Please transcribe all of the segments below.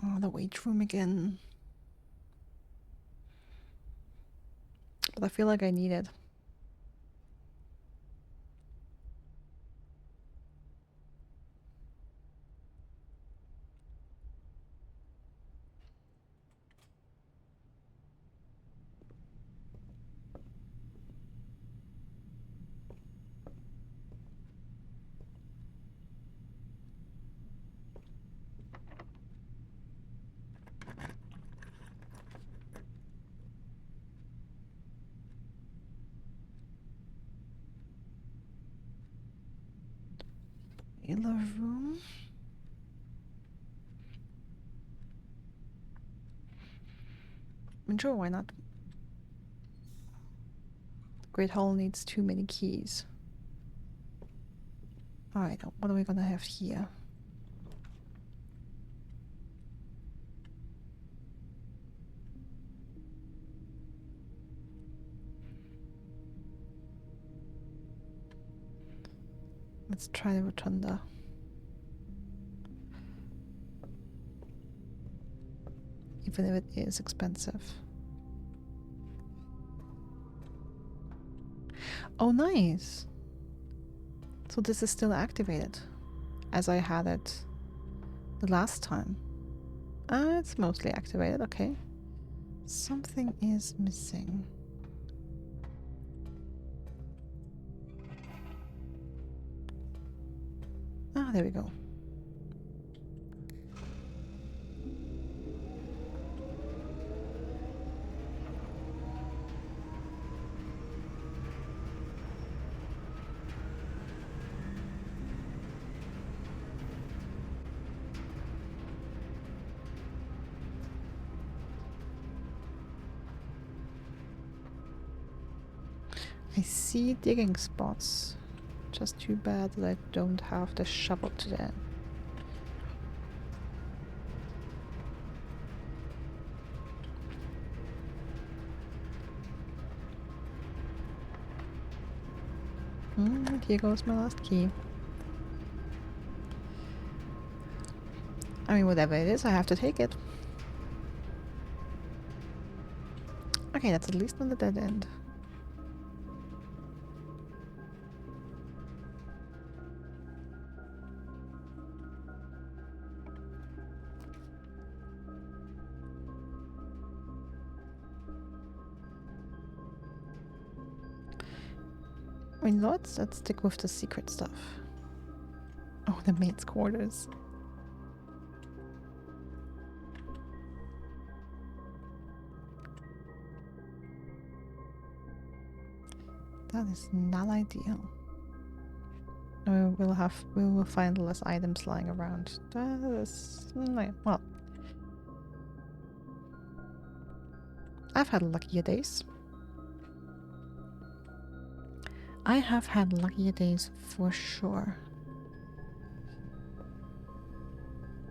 Oh, the weight room again. But I feel like I need it. Boiler room. I mean, sure, why not? Great Hall needs too many keys. Alright, what are we gonna have here? Let's try the rotunda. Even if it is expensive. Oh, nice! So this is still activated, as I had it the last time. It's mostly activated, okay. Something is missing. Ah, there we go. I see digging spots. Just too bad that I don't have the shovel today. Here goes my last key. I mean, whatever it is, I have to take it. Okay, that's at least not a dead end. I mean, let's stick with the secret stuff. Oh, the maid's quarters. That is not ideal. We will find less items lying around. That is well. I've had luckier days. I have had luckier days for sure.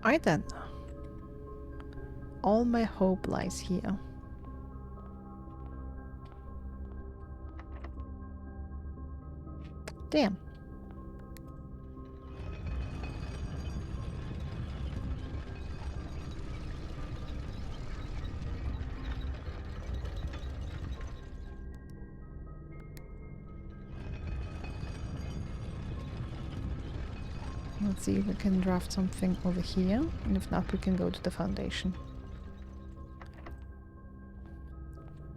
Alright then. All my hope lies here. Damn. Let's see if we can draft something over here, and if not, we can go to the foundation.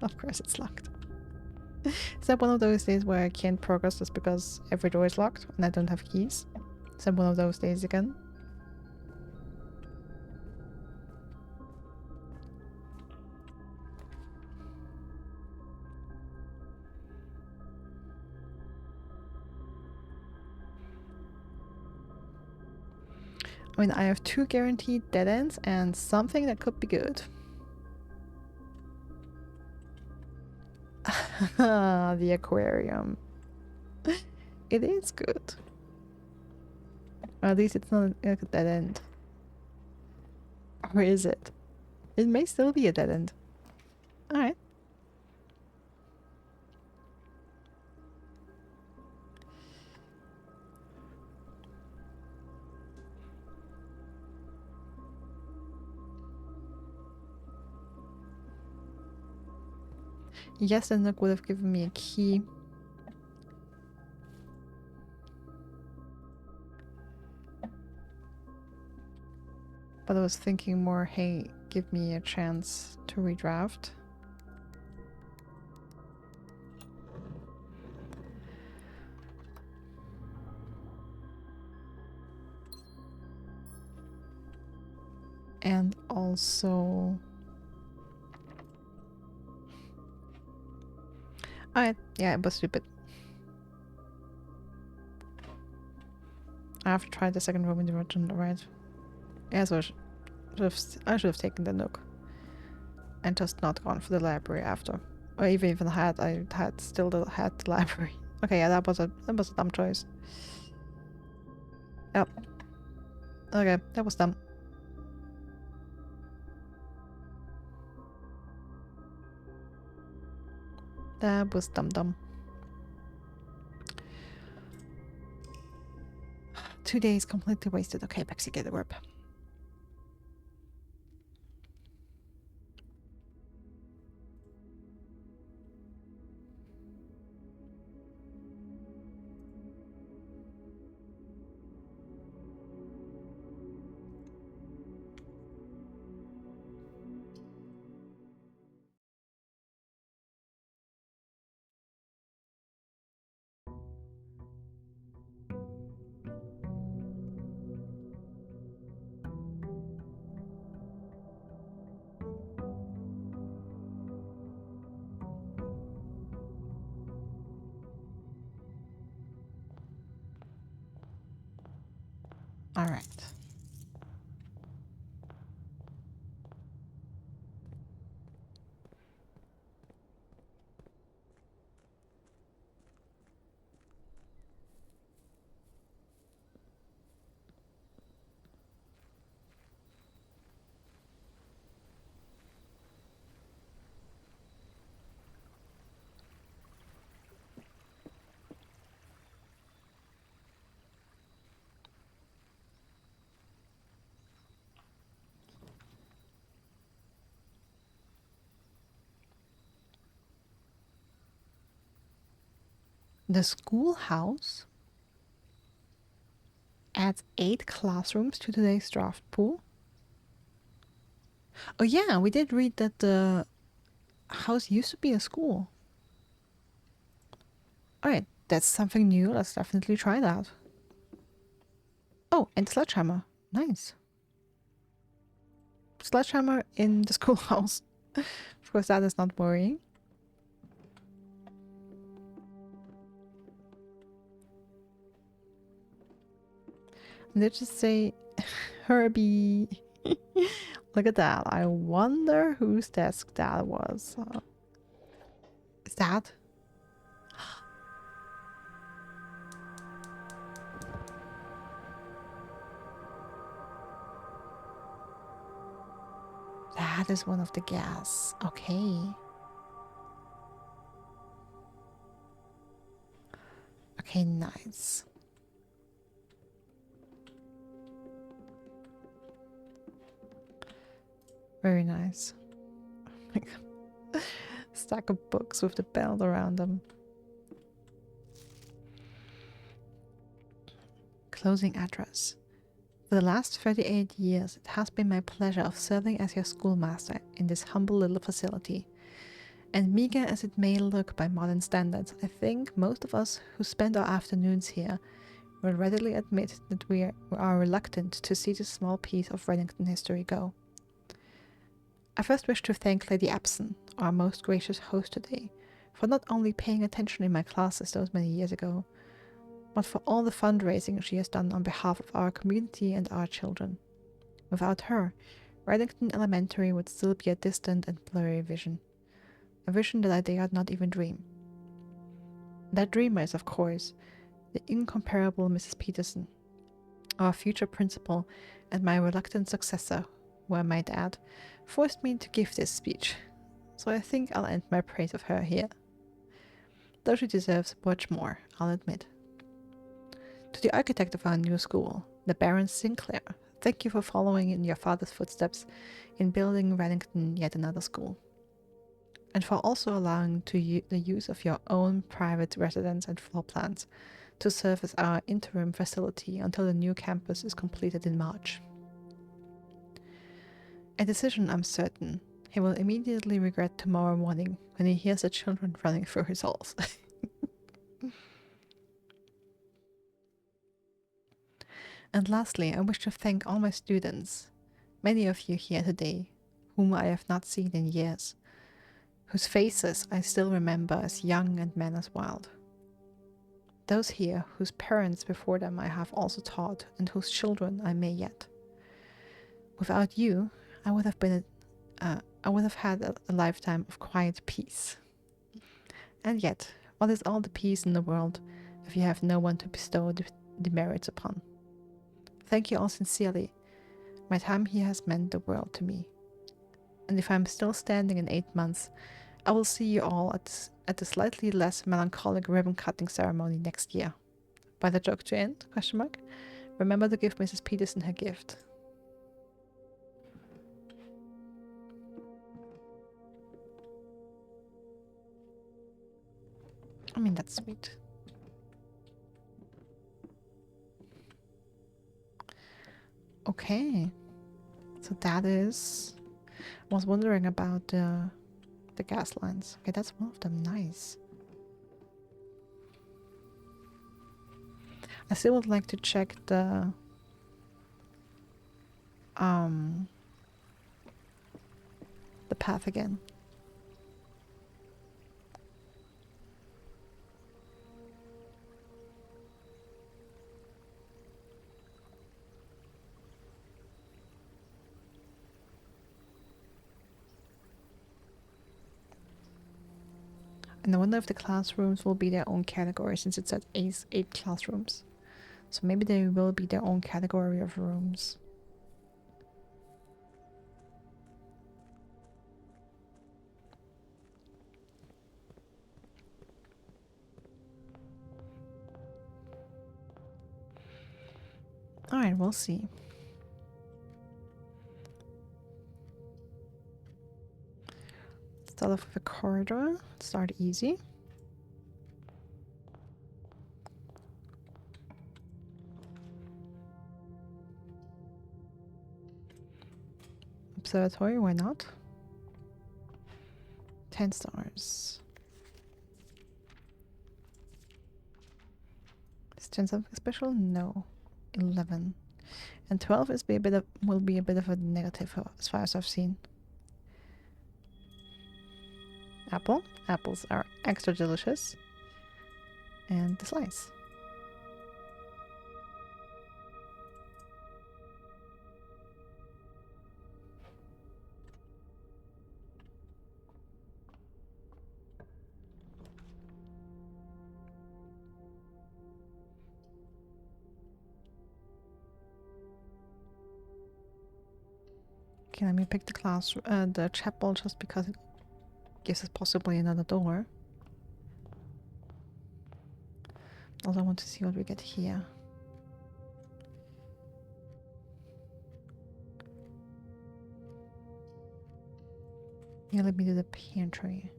Of course it's locked. Is that one of those days where I can't progress just because every door is locked and I don't have keys? Is that one of those days again? I mean, I have 2 guaranteed dead ends and something that could be good. The aquarium. It is good. Or at least it's not a dead end. Or is it? It may still be a dead end. Alright. Yes, the Nook would have given me a key. But I was thinking more, hey, give me a chance to redraft. And also... yeah, it was stupid. I have to try the second room in the rotunda, right? Yeah, so I should have taken the Nook. And just not gone for the library after. Or even had still had the library. Okay, yeah, that was a dumb choice. Yep. Okay, that was dumb. That was dumb. 2 days completely wasted. Okay, Pexygate the rip. Alright. The schoolhouse adds 8 classrooms to today's draft pool. Oh yeah, we did read that the house used to be a school. Alright, that's something new. Let's definitely try that. Oh, and sledgehammer. Nice. Sledgehammer in the schoolhouse. Of course, that is not worrying. Let's just say Herbie. Look at that. I wonder whose desk that was. Is that? That is one of the gas. Okay. Okay, nice. Very nice. Stack of books with the belt around them. Closing address. For the last 38 years, it has been my pleasure of serving as your schoolmaster in this humble little facility. And meager as it may look by modern standards, I think most of us who spend our afternoons here will readily admit that we are reluctant to see this small piece of Reddington history go. I first wish to thank Lady Epson, our most gracious host today, for not only paying attention in my classes those many years ago, but for all the fundraising she has done on behalf of our community and our children. Without her, Reddington Elementary would still be a distant and blurry vision. A vision that I dared not even dream. That dreamer is, of course, the incomparable Mrs. Peterson, our future principal and my reluctant successor, who I might add, forced me to give this speech, so I think I'll end my praise of her here. Though she deserves much more, I'll admit. To the architect of our new school, the Baron Sinclair, thank you for following in your father's footsteps in building Reddington yet another school. and for also allowing the use of your own private residence and floor plans to serve as our interim facility until the new campus is completed in March. A decision I'm certain he will immediately regret tomorrow morning when he hears the children running through his halls. And lastly, I wish to thank all my students, many of you here today, whom I have not seen in years, whose faces I still remember as young and men as wild. Those here whose parents before them I have also taught, and whose children I may yet. Without you, I would have had a lifetime of quiet peace. And yet, what is all the peace in the world if you have no one to bestow the merits upon? Thank you all sincerely. My time here has meant the world to me. And if I'm still standing in 8 months, I will see you all at the slightly less melancholic ribbon-cutting ceremony next year. By the joke to end? Question mark. Remember to give Mrs. Peterson her gift. I mean, that's sweet. Okay. So that is... I was wondering about the gas lines. Okay, that's one of them. Nice. I still would like to check the path again. And I wonder if the classrooms will be their own category, since it said 8 classrooms. So maybe they will be their own category of rooms. Alright, we'll see. Start off with a corridor. Start easy. Observatory, why not? 10 stars. Is 10 something special? No. 11. And 12 will be a bit of a negative as far as I've seen. Apple. Apples are extra delicious. And the slice. Okay, let me pick the chapel just because it gives us possibly another door. Also, I want to see what we get here. Yeah, let me do the pantry.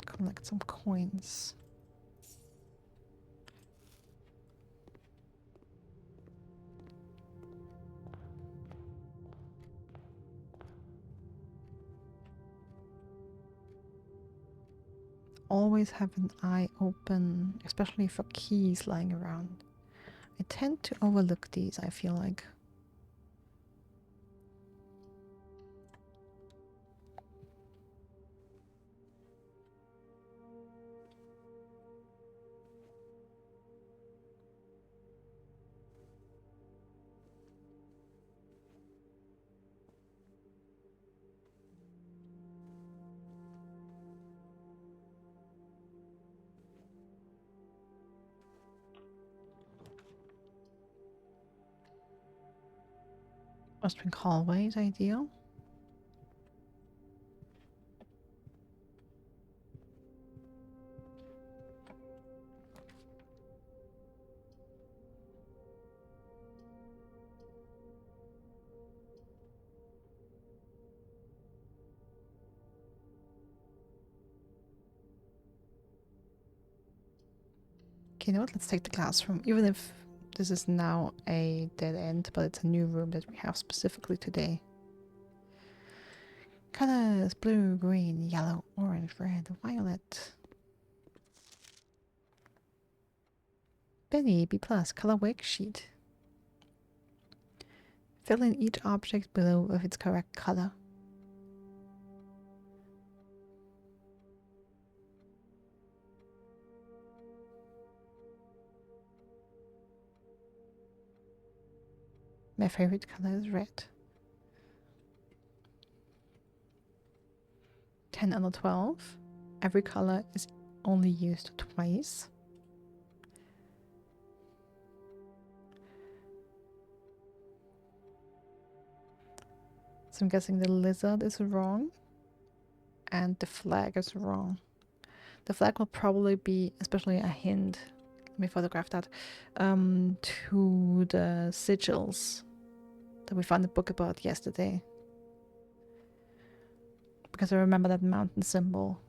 Collect some coins. Always have an eye open, especially for keys lying around. I tend to overlook these, I feel like. Western hallway is ideal. Okay, you know what? Let's take the classroom. Even if this is now a dead end, but it's a new room that we have specifically today. Colors: blue, green, yellow, orange, red, violet. Benny, B+, color worksheet. Fill in each object below with its correct color. My favorite color is red. 10 out of 12. Every color is only used twice. So I'm guessing the lizard is wrong and the flag is wrong. The flag will probably be especially a hint. Let me photograph that. To the sigils that we found a book about yesterday. Because I remember that mountain symbol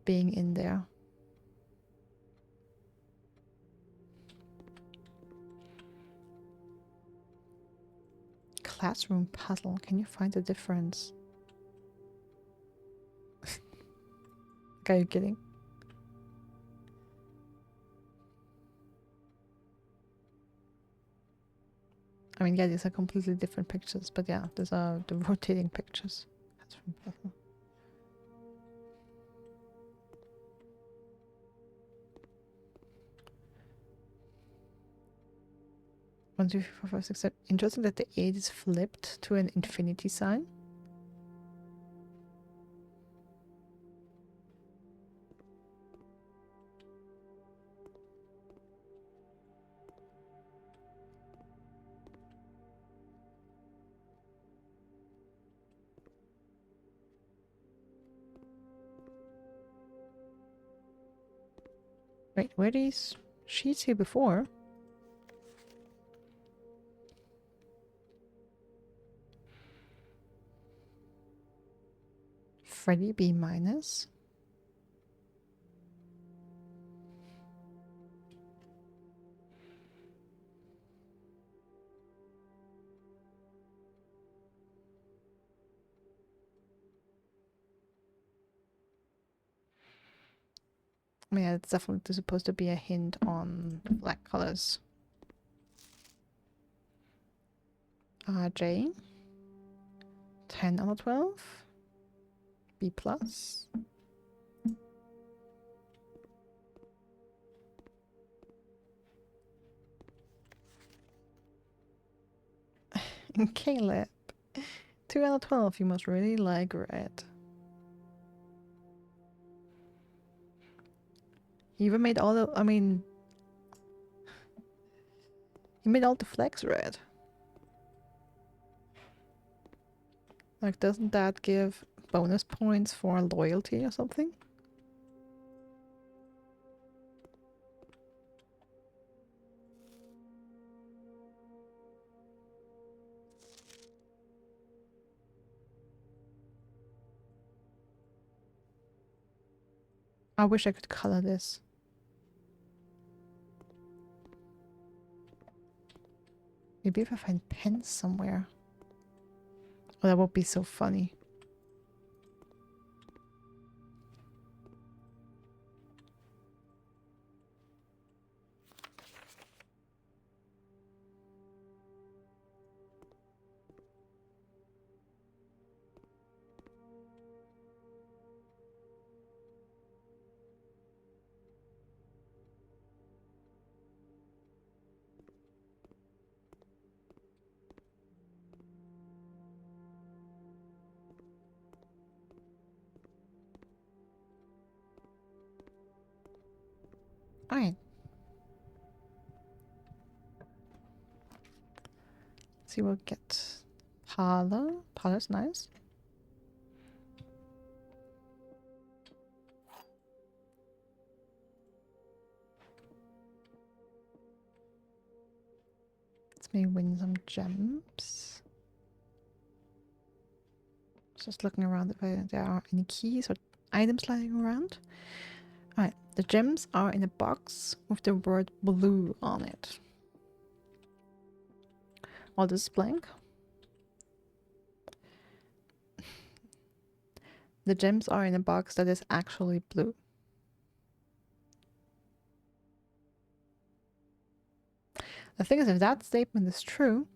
being in there. Classroom puzzle. Can you find the difference? Are you kidding? I mean, yeah, these are completely different pictures, but yeah, these are the rotating pictures. Classroom puzzle. One, two, three, four, five, six, seven. Interesting that the 8 is flipped to an infinity sign. Wait, were these sheets here before? Freddy B minus. Yeah, it's definitely supposed to be a hint on the black colors. J. 10 out of 12. B plus. And Caleb. 2 out of 12. You must really like red. You even made all the, I mean, you made all the flags red. Like, doesn't that give bonus points for loyalty or something? I wish I could color this. Maybe if I find pens somewhere. Oh, that would be so funny. Alright. See, we'll get parlor. Parlor's nice. Let's maybe win some gems. Just looking around if there are any keys or items lying around. Alright, the gems are in a box with the word blue on it. All this is blank. The gems are in a box that is actually blue. The thing is, if that statement is true,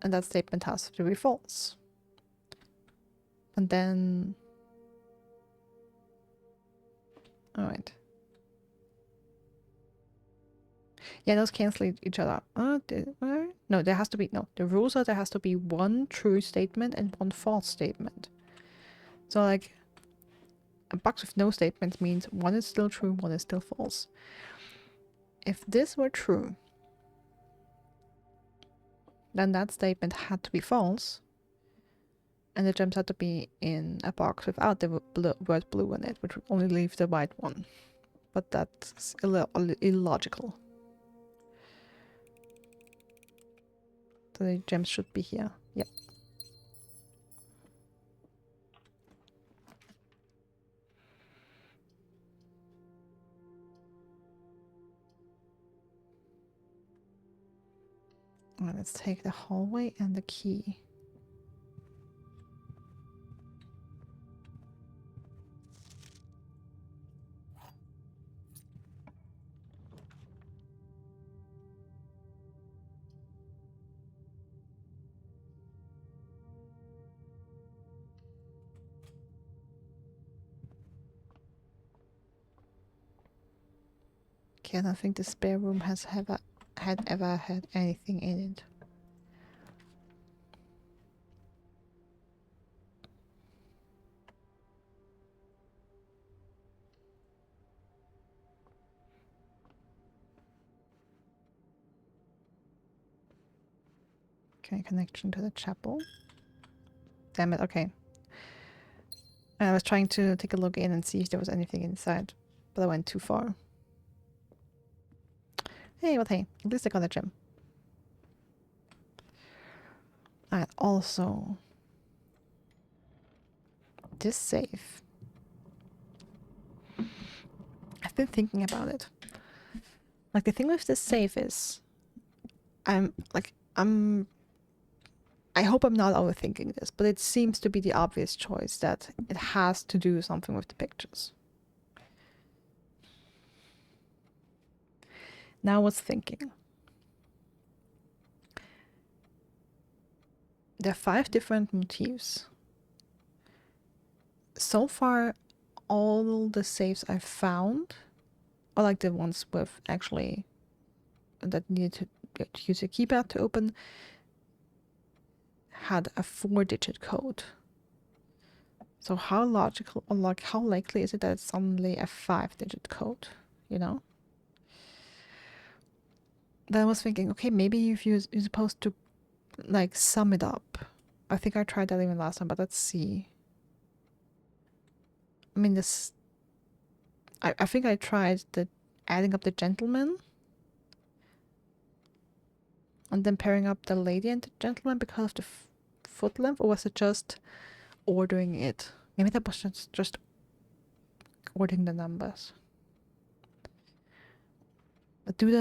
and that statement has to be false. And then... Alright. Yeah, those cancel each other out. No, there has to be... No, the rules are there has to be one true statement and one false statement. So, like, a box with no statements means one is still true, one is still false. If this were true, then that statement had to be false, and the gems had to be in a box without the word blue in it, which would only leave the white one. But that's illogical. So the gems should be here. Yep. Alright, let's take the hallway and the key. Okay, I don't think the spare room has ever had anything in it. Okay, connection to the chapel. Damn it, okay. I was trying to take a look in and see if there was anything inside, but I went too far. Hey, but hey, at least I got a gem. And also, this safe. I've been thinking about it. Like, the thing with this safe is, I hope I'm not overthinking this, but it seems to be the obvious choice that it has to do something with the pictures. Now I was thinking. There are 5 different motifs. So far, all the safes I've found, or like the ones with actually that needed to use a keypad to open, had a 4-digit code. So how logical, or like how likely is it that it's suddenly a 5-digit code, you know? Then I was thinking, okay, maybe if you're supposed to like sum it up. I think I tried that even last time, but let's see. I mean, this... I think I tried the adding up the gentleman and then pairing up the lady and the gentleman because of the foot length, or was it just ordering it? Maybe that was just ordering the numbers. But do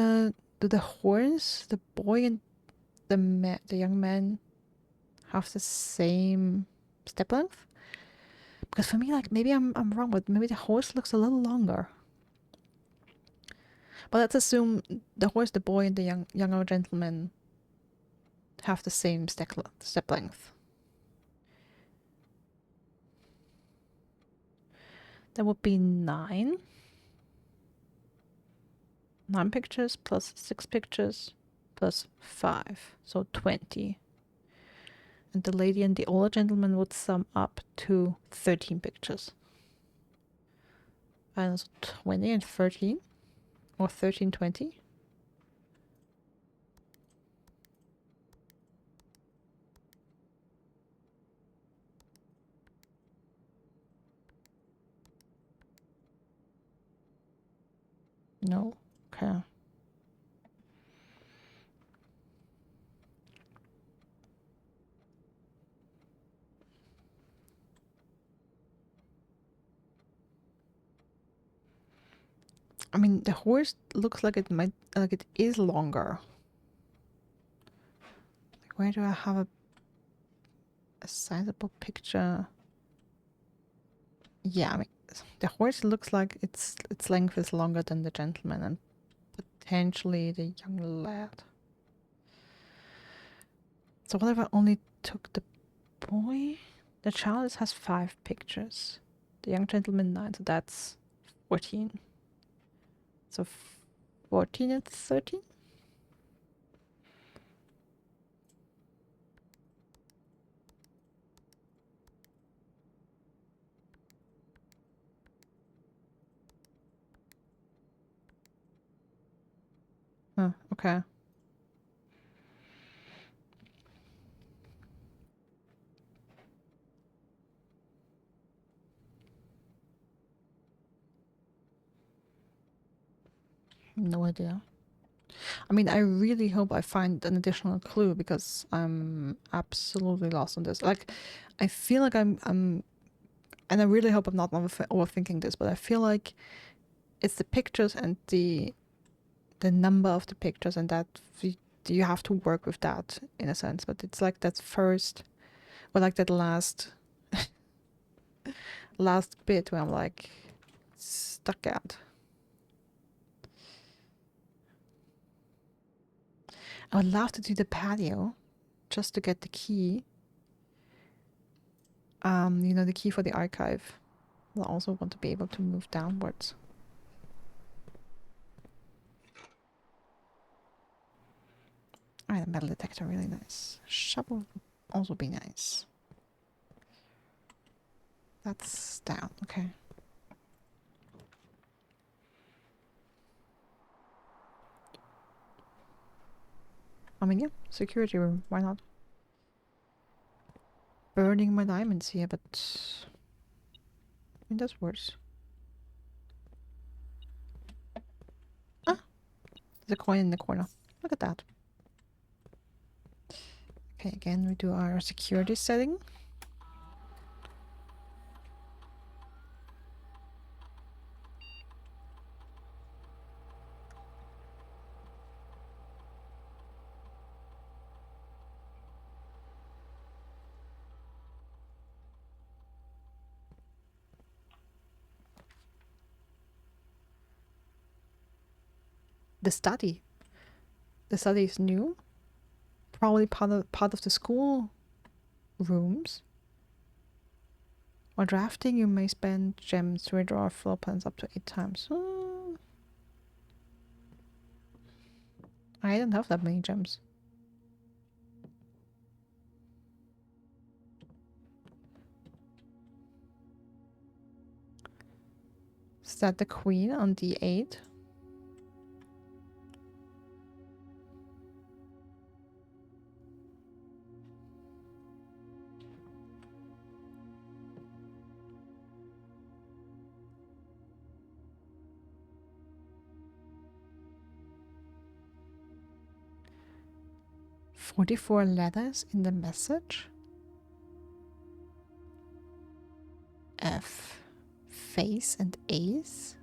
the horns, the boy and the young man, have the same step length? Because for me, like, maybe I'm wrong, but maybe the horse looks a little longer. But let's assume the horse, the boy, and the younger gentleman have the same step length. That would be 9. 9 pictures plus 6 pictures plus 5. So 20. And the lady and the older gentleman would sum up to 13 pictures. And so 20 and 13. Or 13, 20. No. Okay. I mean, the horse looks like it might, like it is longer. Like, where do I have a sizable picture? Yeah, I mean, the horse looks like its length is longer than the gentleman and potentially the young lad. So what if I only took the boy? The child has 5 pictures. The young gentleman 9, so that's 14. So 14 and 13? Oh, okay. No idea. I mean, I really hope I find an additional clue because I'm absolutely lost on this. Like, I feel like I'm and I really hope I'm not overthinking this, but I feel like it's the pictures and the number of the pictures, and that you have to work with that in a sense. But it's like that first, or like that last bit where I'm like stuck at. I would love to do the patio just to get the key. You know, the key for the archive. I also want to be able to move downwards. Alright, the metal detector, really nice. Shovel would also be nice. That's down, okay. I mean, yeah, security room, why not? Burning my diamonds here, but I mean, that's worse. Ah, there's a coin in the corner. Look at that. Okay, again, we do our security setting. The study. The study is new. Probably part of the school rooms. While drafting, you may spend gems to redraw floor plans up to 8 times. I don't have that many gems. Is that the queen on D8? "44 letters in the message? F. Face and ace?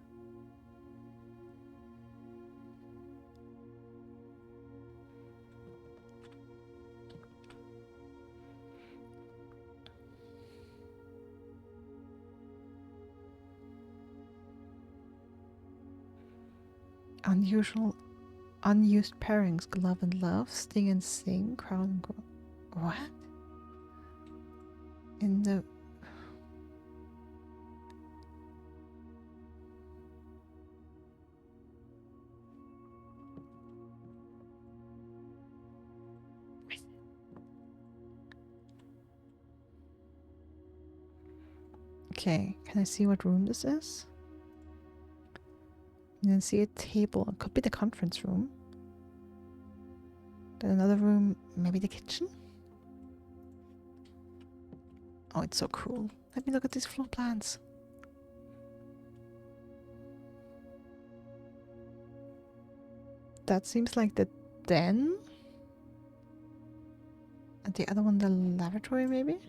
Unusual, unused pairings: glove and love, sting and sing, crown and grow. What? In the... Okay, can I see what room this is? And then see a table. It could be the conference room. Then another room, maybe the kitchen? Oh, it's so cool. Let me look at these floor plans. That seems like the den. And the other one, the lavatory, maybe?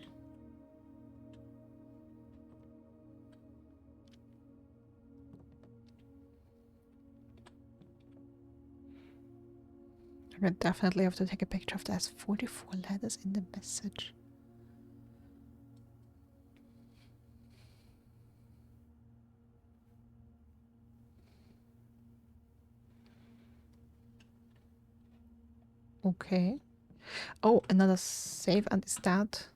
I definitely have to take a picture of that. There's 44 letters in the message. Okay. Oh, another save, and is that...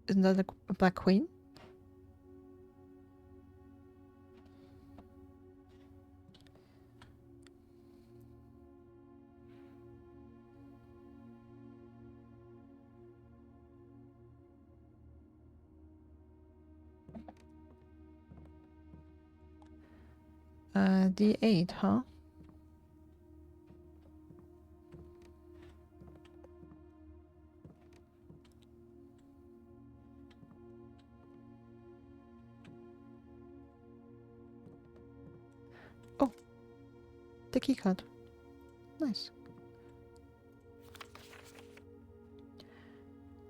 Isn't that a Black Queen? D8, huh? Oh, the keycard. Nice.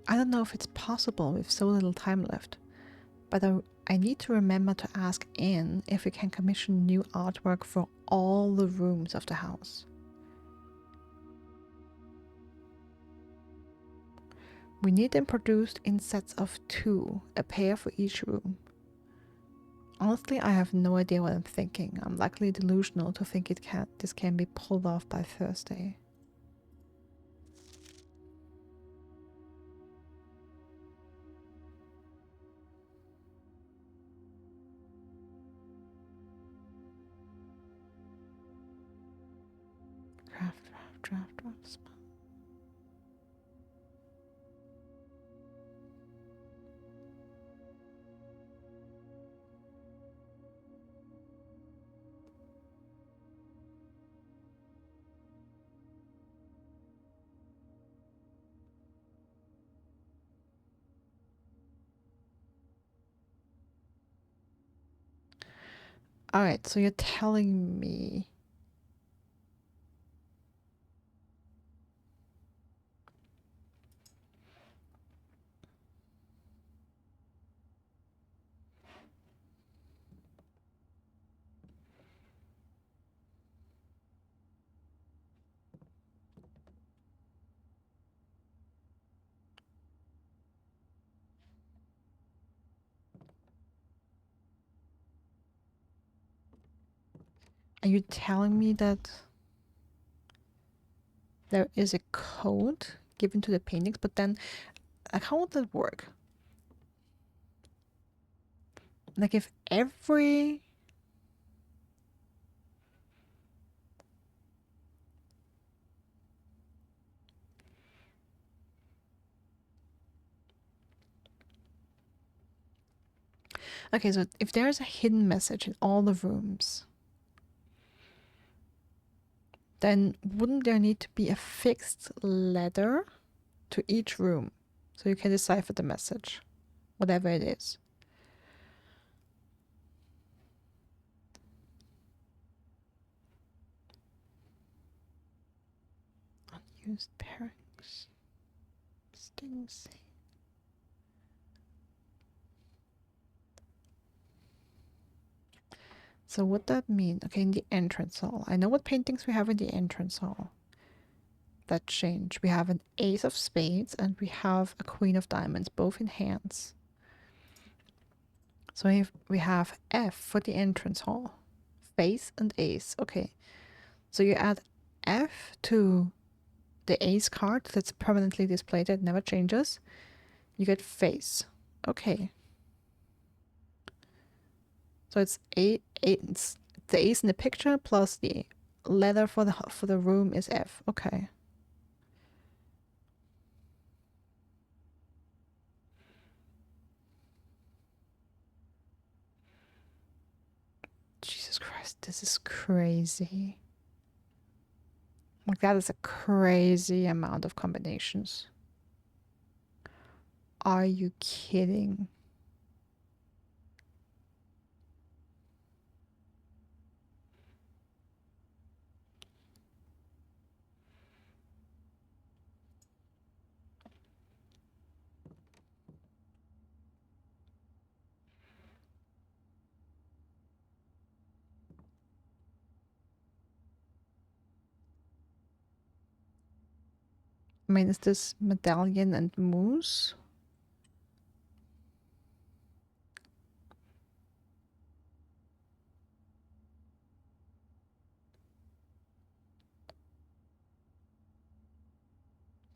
I don't know if it's possible with so little time left, but I need to remember to ask Anne if we can commission new artwork for all the rooms of the house. We need them produced in sets of 2, a pair for each room. Honestly, I have no idea what I'm thinking. I'm likely delusional to think this can be pulled off by Thursday. Draft. Alright, so you're telling me... Are you telling me that there is a code given to the paintings, but then like, how would that work? Like if every... Okay, so if there's a hidden message in all the rooms, then wouldn't there need to be a fixed letter to each room so you can decipher the message, whatever it is? Unused pairings. Stings. So what that mean? Okay, in the entrance hall. I know what paintings we have in the entrance hall that change. We have an ace of spades and we have a queen of diamonds, both in hands. So if we have F for the entrance hall, face and ace. Okay, so you add F to the ace card that's permanently displayed, that never changes. You get face. Okay. So it's it's the ace in the picture plus the letter for the room is F. Okay. Jesus Christ, this is crazy. Like that is a crazy amount of combinations. Are you kidding? I mean, is this medallion and moose?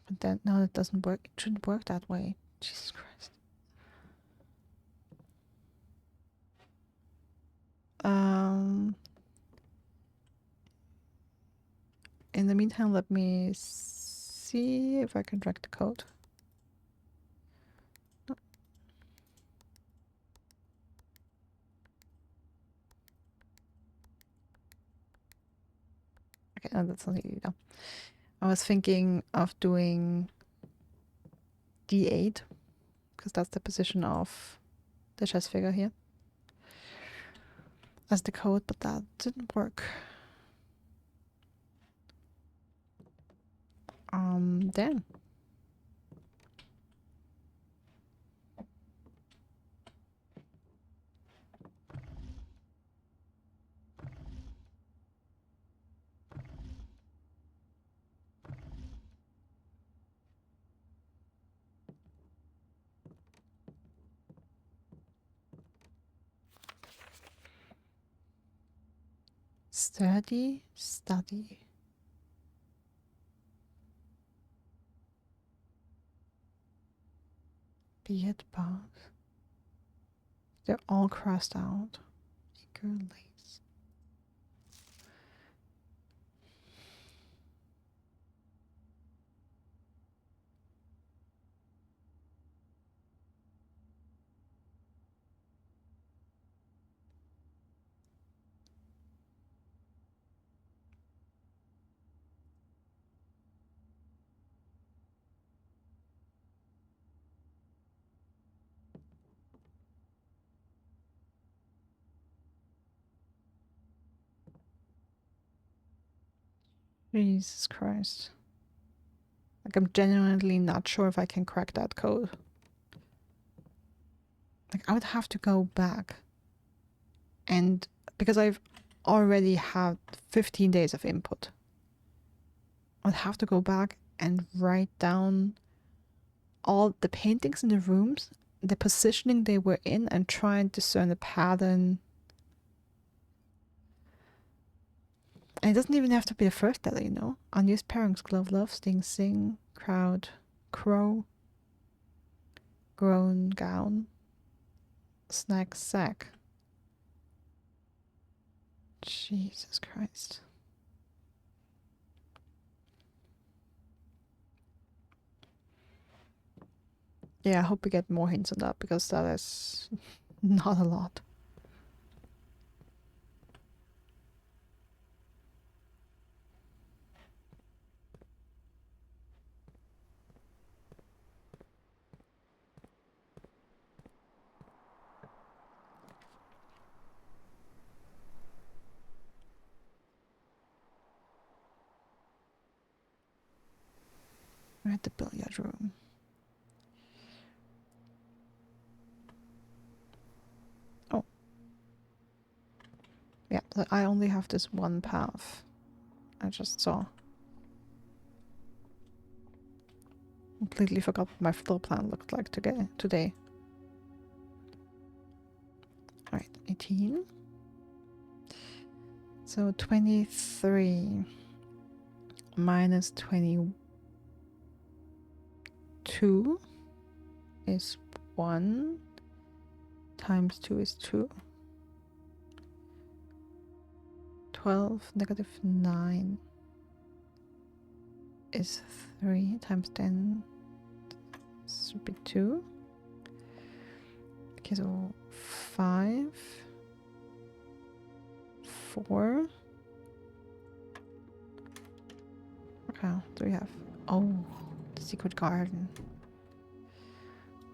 But then, no, that doesn't work. It shouldn't work that way. Jesus Christ. In the meantime, let me see if I can drag the code. No. Okay, no, that's not easy though. I was thinking of doing D8 because that's the position of the chess figure here as the code, but that didn't work. Damn. Study. Be it both. They're all crossed out. Eager lace. Jesus Christ. Like, I'm genuinely not sure if I can crack that code. Like, I would have to go back. And because I've already had 15 days of input, I'd have to go back and write down all the paintings in the rooms, the positioning they were in, and try and discern a pattern. And it doesn't even have to be the first letter, you know? Unused pairings, glove, love, sting, sing, crowd, crow, groan, gown, snack, sack. Jesus Christ. Yeah, I hope we get more hints on that because that is not a lot. We're at the billiard room. Oh. Yeah, I only have this one path. I just saw. Completely forgot what my floor plan looked like today. Alright, 18. So 23 minus 22 is 1 times 2 is 2. 12 negative 9 is 3 times 10 should be 2. Okay, so 5, 4. Okay, do we have? Oh, the secret garden.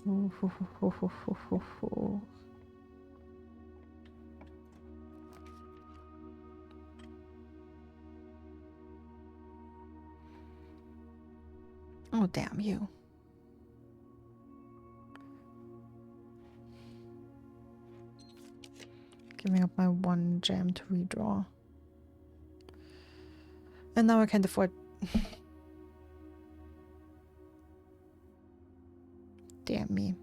Ooh, hoo, hoo, hoo, hoo, hoo, hoo. Oh, damn you. Giving up my 1 gem to redraw. And now I can't afford... Damn me.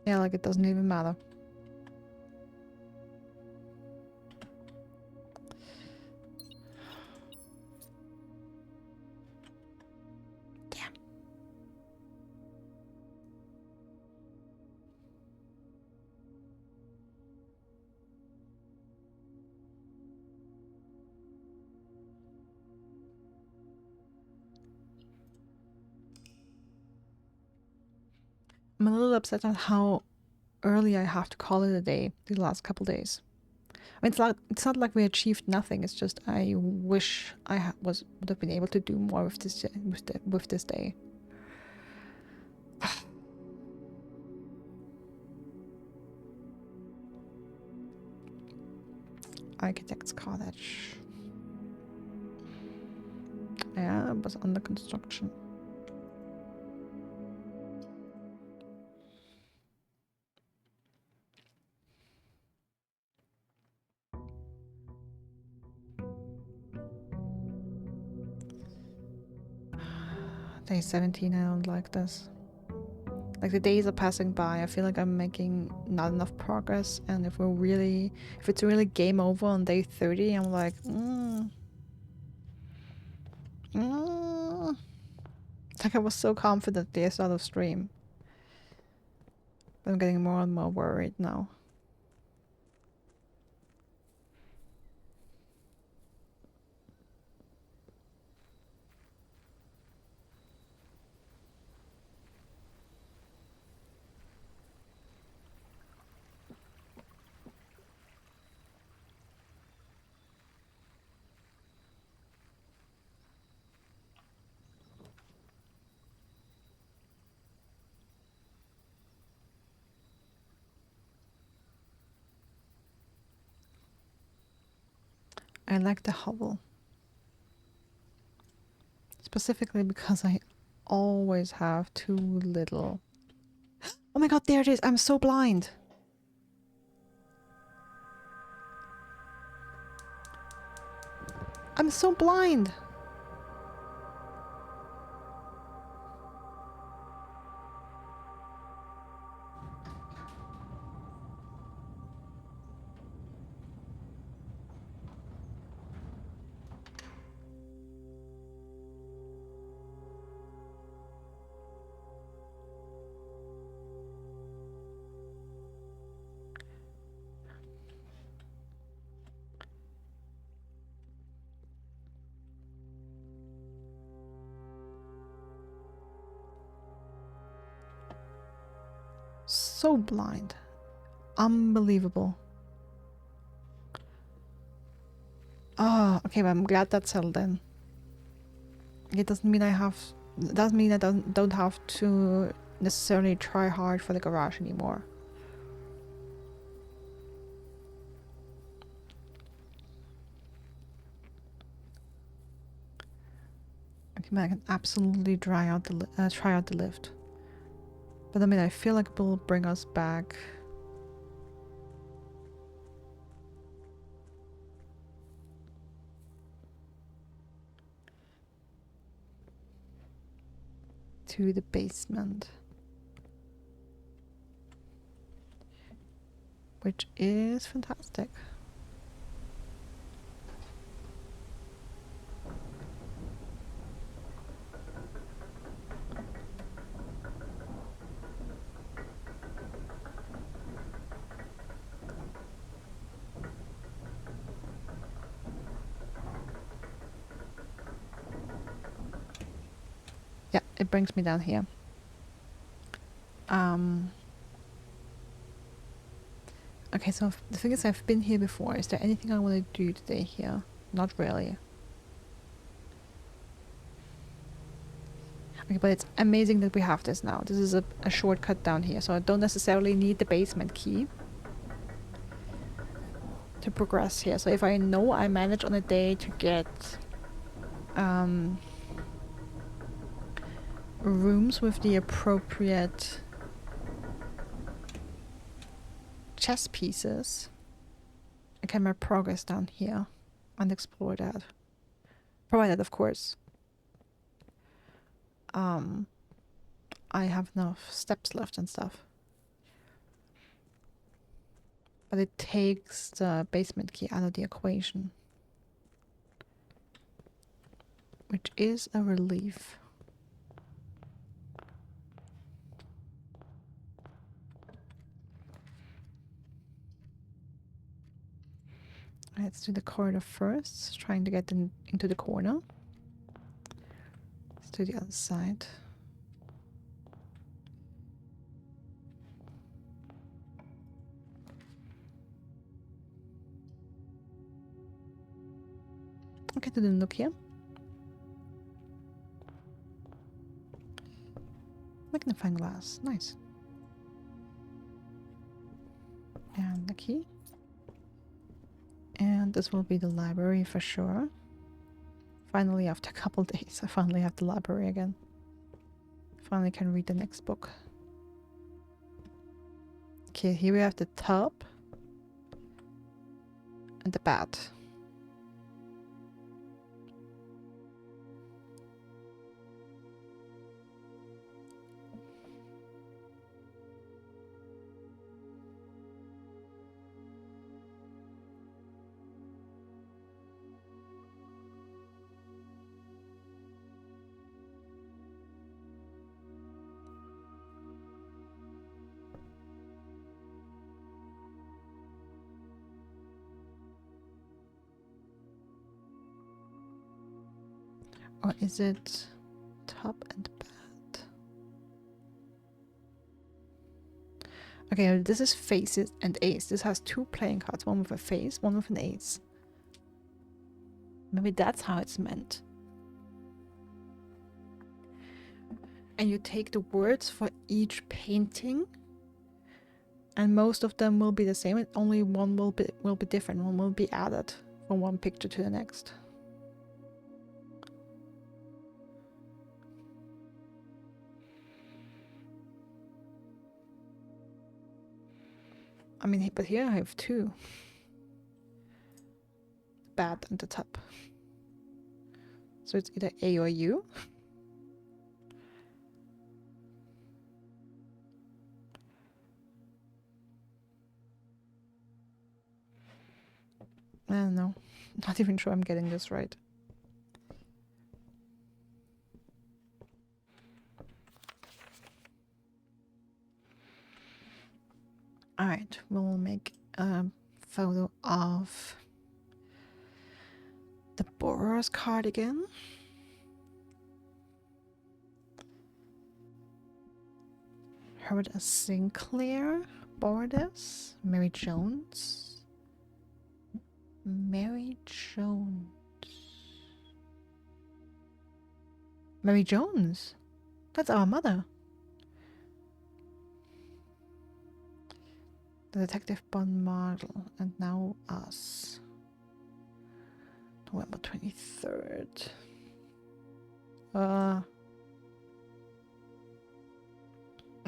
Yeah, like it doesn't even matter. Damn. I'm a little upset at how early I have to call it a day the last couple days. I mean, it's not like we achieved nothing. It's just I wish I would have been able to do more with this day. Architect's cottage. Yeah, it was under construction. Day 17, I don't like this. Like the days are passing by, I feel like I'm making not enough progress, and if it's really game over on day 30, I'm like, It's like I was so confident at the start of stream. I'm getting more and more worried now. I like the hovel. Specifically because I always have too little. Oh my god, there it is! I'm so blind! I'm so blind! So blind. Unbelievable. Oh, okay, but I'm glad that's settled in. It doesn't mean I don't have to necessarily try hard for the garage anymore. I can absolutely try out the lift. But I mean, I feel like it will bring us back to the basement, which is fantastic. Yeah, it brings me down here. Okay, so the thing is, I've been here before. Is there anything I want to do today here? Not really. Okay, but it's amazing that we have this now. This is a shortcut down here, so I don't necessarily need the basement key to progress here. So if I know I manage on a day to get rooms with the appropriate chess pieces, I can mark progress down here and explore that. Provided, of course, I have enough steps left and stuff. But it takes the basement key out of the equation, which is a relief. Let's do the corridor first, trying to get into the corner. Let's do the other side. Okay, to the nook here. Magnifying glass, nice. And the key. And this will be the library for sure. Finally, after a couple days, I finally have the library again. Finally can read the next book. Okay, here we have the tub. And the bed. Or is it top and bed? Okay, this is faces and ace. This has two playing cards, one with a face, one with an ace. Maybe that's how it's meant. And you take the words for each painting, and most of them will be the same, and only one will be different. One will be added from one picture to the next. I mean, but here I have two. Bad and the top. So it's either A or U. I don't know. Not even sure I'm getting this right. Alright, we'll make a photo of the borrower's card again. Herbert S. Sinclair borrowed this. Mary Jones. Mary Jones. Mary Jones? That's our mother. The Detective Bond model, and now us. November 23rd. I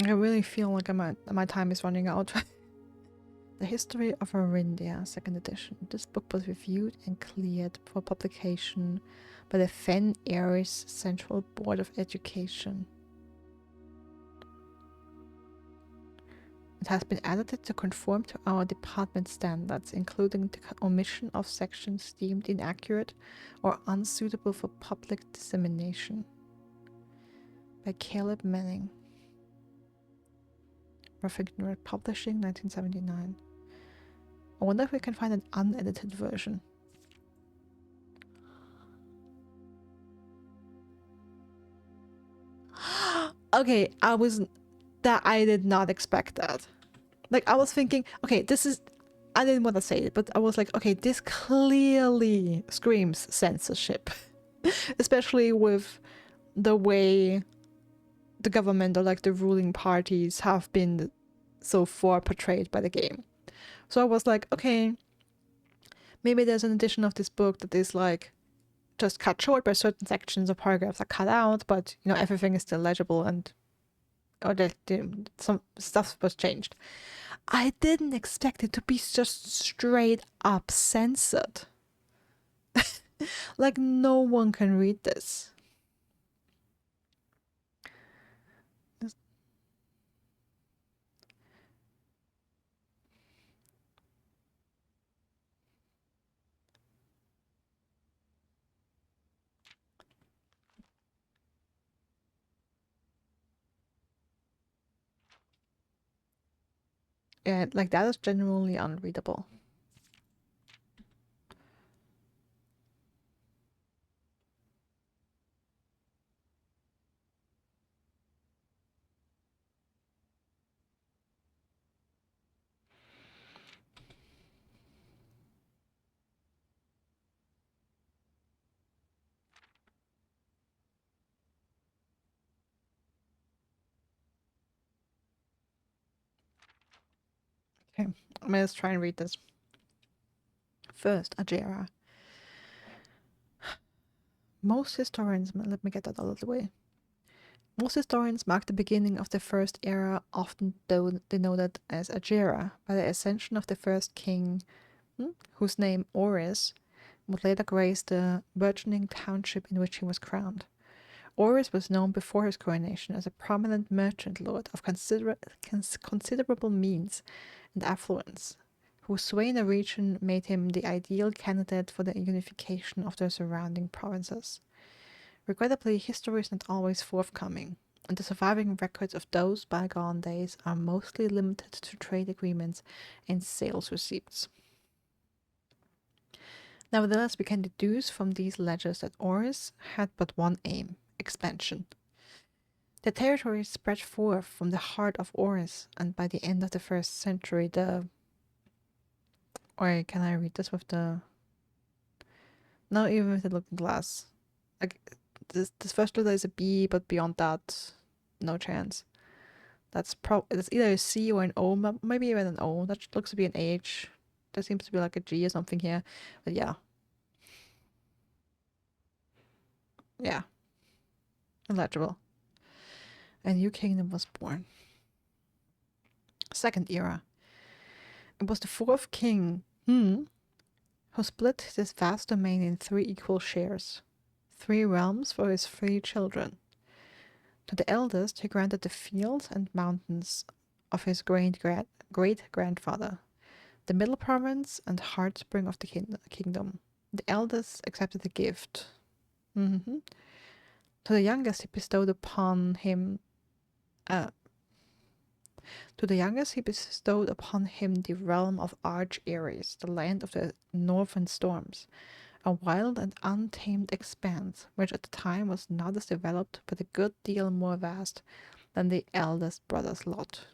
really feel like my time is running out. The History of Arindia, 2nd edition. This book was reviewed and cleared for publication by the Fen Airs Central Board of Education. It has been edited to conform to our department standards, including the omission of sections deemed inaccurate or unsuitable for public dissemination. By Caleb Manning. Perfect Nerd Publishing, 1979. I wonder if we can find an unedited version. Okay, I did not expect that. Like, I was thinking, okay, I didn't want to say it, but I was like, okay, this clearly screams censorship. Especially with the way the government or like the ruling parties have been so far portrayed by the game. So I was like, okay, maybe there's an edition of this book that is like just cut short, by certain sections or paragraphs are cut out, but you know, everything is still legible, and or that some stuff was changed. I didn't expect it to be just straight up censored. Like, no one can read this. Yeah, like that is genuinely unreadable. Okay, let's try and read this. First, Ajera. Most historians, let me get that out of the way. Most historians mark the beginning of the first era, often denoted as Ajera, by the ascension of the first king, whose name Oris would later grace the burgeoning township in which he was crowned. Oris was known before his coronation as a prominent merchant lord of considerable means and affluence, whose sway in the region made him the ideal candidate for the unification of the surrounding provinces. Regrettably, history is not always forthcoming, and the surviving records of those bygone days are mostly limited to trade agreements and sales receipts. Nevertheless, we can deduce from these ledgers that Oris had but one aim: expansion. The territory spread forth from the heart of Oris, and by the end of the first century, or can I read this with the? No, even with the looking glass. Like this first letter is a B, but beyond that, no chance. That's either a C or an O, maybe even an O. That looks to be an H. There seems to be like a G or something here, but yeah, yeah, illegible. A new kingdom was born. Second era. It was the fourth king, who split this vast domain in 3 equal shares, 3 realms for his 3 children. To the eldest, he granted the fields and mountains of his great-grandfather, the middle province and heartspring of the kingdom. The eldest accepted the gift. To the youngest, he bestowed upon him the realm of Arch Ares, the land of the northern storms, a wild and untamed expanse, which at the time was not as developed but a good deal more vast than the eldest brother's lot.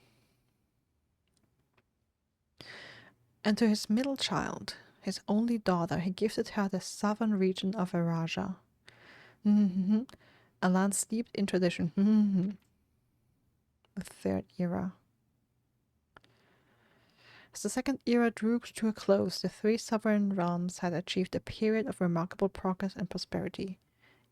And to his middle child, his only daughter, he gifted her the southern region of Araja, a land steeped in tradition. The third era. As the second era drew to a close, the 3 sovereign realms had achieved a period of remarkable progress and prosperity.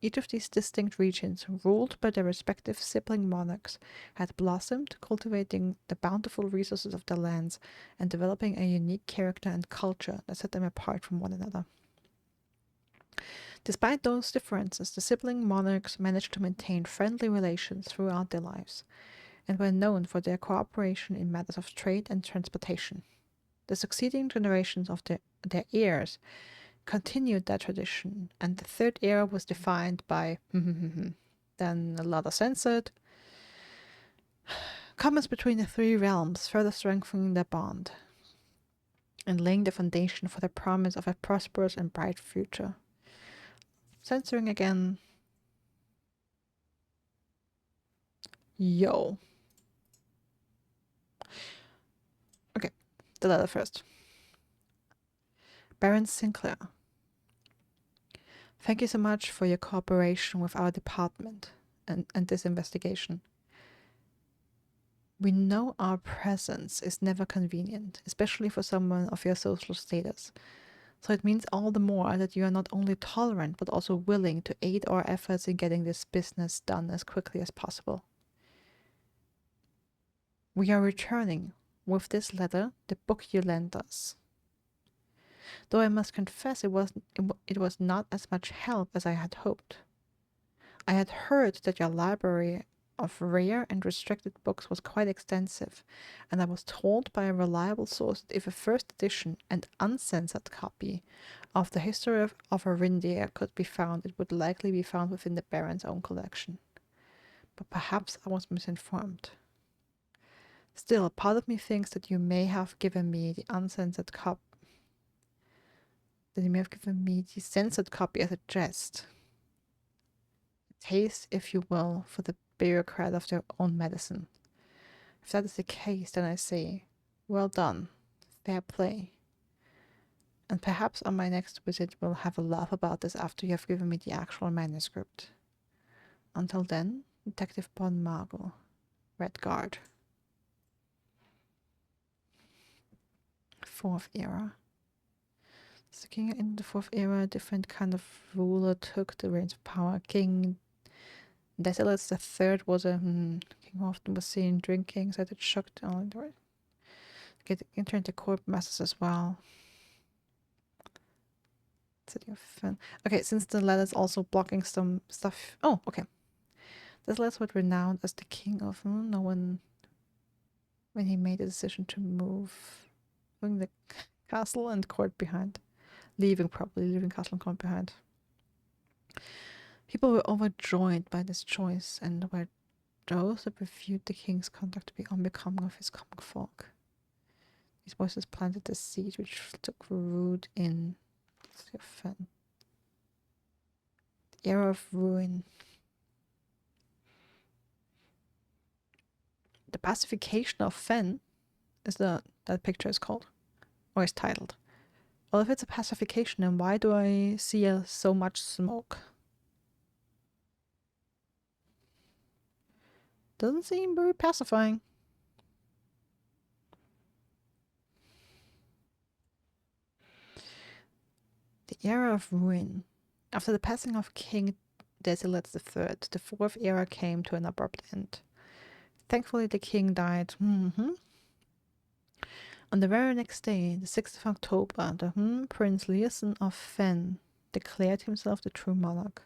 Each of these distinct regions, ruled by their respective sibling monarchs, had blossomed, cultivating the bountiful resources of their lands and developing a unique character and culture that set them apart from one another. Despite those differences, the sibling monarchs managed to maintain friendly relations throughout their lives, and were known for their cooperation in matters of trade and transportation. The succeeding generations of their heirs continued that tradition, and the third era was defined by then a lot of censored comments between the 3 realms, further strengthening their bond and laying the foundation for the promise of a prosperous and bright future. Censoring again. Yo. Okay, the letter first. Baron Sinclair, thank you so much for your cooperation with our department and this investigation. We know our presence is never convenient, especially for someone of your social status. So it means all the more that you are not only tolerant, but also willing to aid our efforts in getting this business done as quickly as possible. We are returning with this letter, the book you lent us. Though I must confess it was not as much help as I had hoped. I had heard that your library of rare and restricted books was quite extensive, and I was told by a reliable source that if a first edition and uncensored copy of the history of Arindia could be found, it would likely be found within the Baron's own collection. But perhaps I was misinformed. Still, part of me thinks that you may have given me the uncensored copy. That you may have given me the censored copy as a jest. Taste, if you will, for the bureaucrat of their own medicine. If that is the case, then I say, well done, fair play. And perhaps on my next visit we'll have a laugh about this after you have given me the actual manuscript. Until then, Detective Bon Margot, Red Guard. Fourth Era. So King in the Fourth Era, a different kind of ruler took the reins of power. King Desilets the Third was a king who often was seen drinking, so it shocked all the get into the court masses as well. City of Fen. Okay, since the letter's also blocking some stuff. Oh, okay. This letter was renowned as the king of no one when he made the decision to move, leaving the castle and court behind. Leaving castle and court behind. People were overjoyed by this choice, and were those that reviewed the king's conduct to be unbecoming of his common folk. These voices planted the seed which took root in Fen. The era of ruin. The pacification of Fen is that picture is called, or is titled. Well, if it's a pacification, then why do I see so much smoke? Doesn't seem very pacifying. The era of ruin. After the passing of King Desilets III, the Fourth Era came to an abrupt end. Thankfully, the king died. On the very next day, the 6th of October, the Prince Leeson of Fen declared himself the true monarch.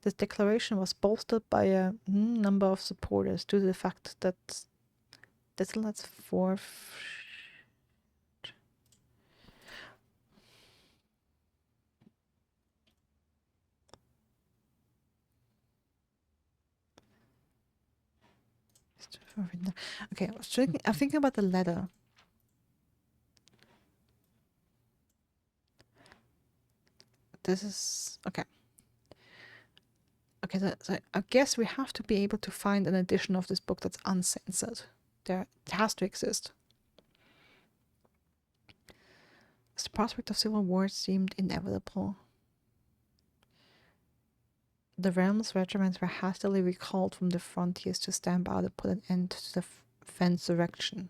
This declaration was bolstered by a number of supporters due to the fact that Desilets IV Okay, I'm thinking about the letter. This is okay. Okay, so I guess we have to be able to find an edition of this book that's uncensored. It has to exist. As the prospect of civil war seemed inevitable, the realm's regiments were hastily recalled from the frontiers to stamp out and put an end to the Fensurrection.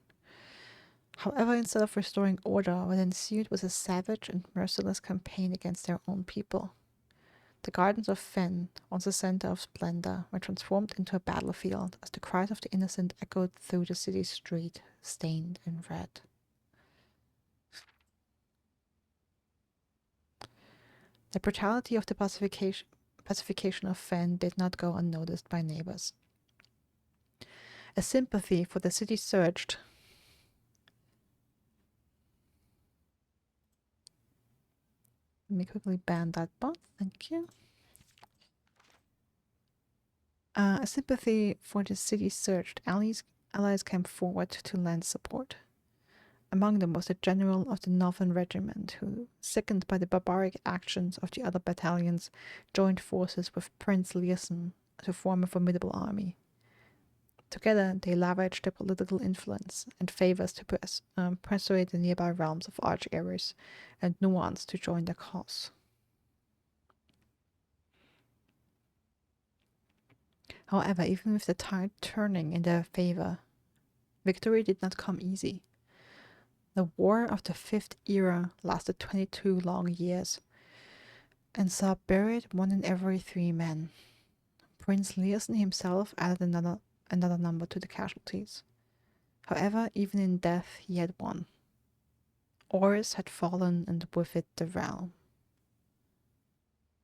However, instead of restoring order, what ensued was a savage and merciless campaign against their own people. The gardens of Fen, once a center of splendor, were transformed into a battlefield as the cries of the innocent echoed through the city street, stained in red. The brutality of the pacification of Fen did not go unnoticed by neighbors. A sympathy for the city surged. Let me quickly ban that bot. Thank you. A sympathy for the city surged. Allies came forward to lend support. Among them was the general of the Northern Regiment, who, sickened by the barbaric actions of the other battalions, joined forces with Prince Leeson to form a formidable army. Together, they leveraged their political influence and favors to persuade the nearby realms of Arch-Ares and Nuance to join their cause. However, even with the tide turning in their favor, victory did not come easy. The War of the Fifth Era lasted 22 long years and saw buried 1 in every 3 men. Prince Leeson himself added another number to the casualties. However, even in death he had won. Ours had fallen, and with it the realm.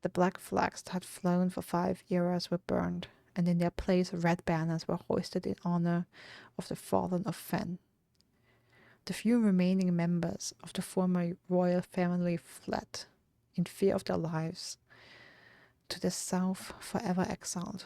The black flags that had flown for 5 eras were burned, and in their place red banners were hoisted in honor of the fallen of Fen. The few remaining members of the former royal family fled, in fear of their lives, to the south, forever exiled.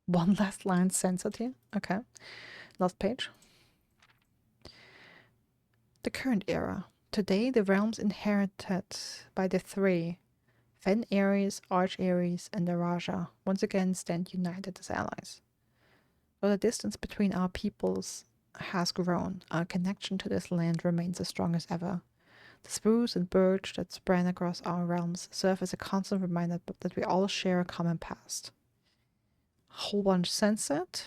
One last line censored here. Okay. Last page. The current era. Today, the realms inherited by the three, Fen Ares, Arch Ares, and the Raja, once again stand united as allies. Though the distance between our peoples has grown, our connection to this land remains as strong as ever. The spruce and birch that spread across our realms serve as a constant reminder that we all share a common past. Whole bunch censored.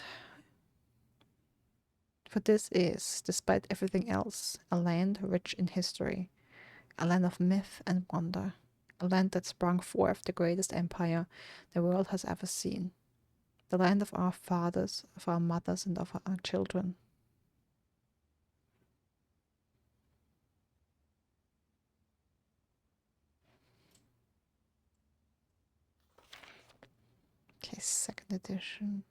For this is, despite everything else, a land rich in history, a land of myth and wonder, a land that sprung forth the greatest empire the world has ever seen, the land of our fathers, of our mothers, and of our children. Okay, second edition.